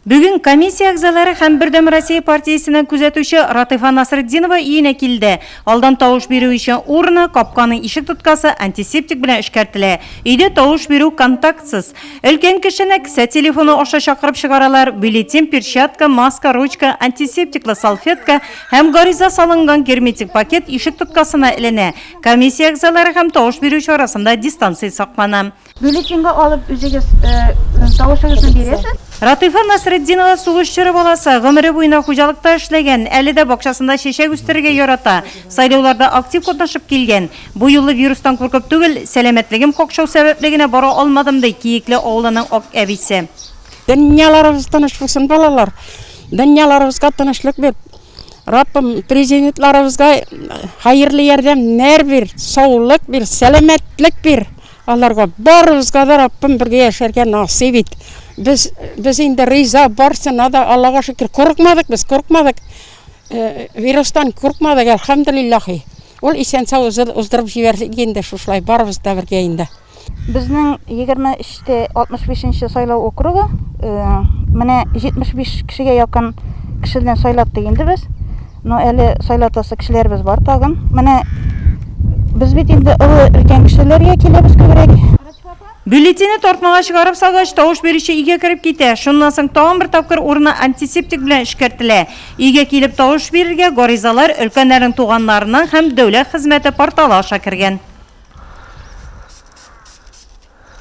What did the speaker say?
Бүгін комиссия ағзалары һәм Бердәм Россия партиясының күзәтүче Ратифа Насретдинова үйіне килде. Алдан тавыш бирү өчен урыны, капканың ишек тоткасы антисептик белән эшкәртелә. Өйдә тавыш бирү контактсыз. Өлкән кешене кесә телефоны аша чакырып чыгаралар. Бюллетень, перчатка, маска, ручка, антисептиклы салфетка һәм гариза салынган герметик пакет ишек тоткасына эленә. Комиссия ағзалары һәм тавыш бирүче арасында дистанция саклана. Бюллетеньгә алып үзегез тавышыгызны бирәсез. Ратифа Насретдинова сугышчы баласы, гомере буена хуҗалыкта эшләгән, әле дә бакчасында чәчәк үстерергә ярата. Сайлауларда актив катнашып килгән. Бу юлы вирустан куркып түгел, сәламәтлегем какшау сәбәпле генә бара алмадым ди Киекле авылының ак әбисе. Дөньяларыбыз тыныч булсын, балалар. Дөньяларыбызга тынычлык бир. Раббим президентларыбызга хайырлы ярдәмнәр бир, саулык бир, сәламәтлек бир. Аларга барыбызга да Раббим бергә яшәргә насыйп ит. Biz инде риза барсына да Аллага шөкер курыкмадык, без курыкмадык. Вирустан курыкмадык, әлхәмдүлиллаһи. Ул исән сау уздырып җибәргәндә шулай барыбыз да бергә инде. Безнең 23-те 65-нче сайлау округы, менә 75 кешегә якын кешедән сайлатты инде без. Но әле сайлатасы кешеләрбез бар тагын. Менә без бит инде өлкән кешеләргә киләбез күбрәк. Бюллетене тартмага чыгарып салгач, тавыш бирүче өйгә кереп китә. Шуннан соң тагын бер тапкыр урынына антисептик белән эшкәртелә. Өйгә килеп тавыш бирергә гаризалар өлкәннәрнең туганнарының һәм дәүләт хезмәте порталы аша кергән.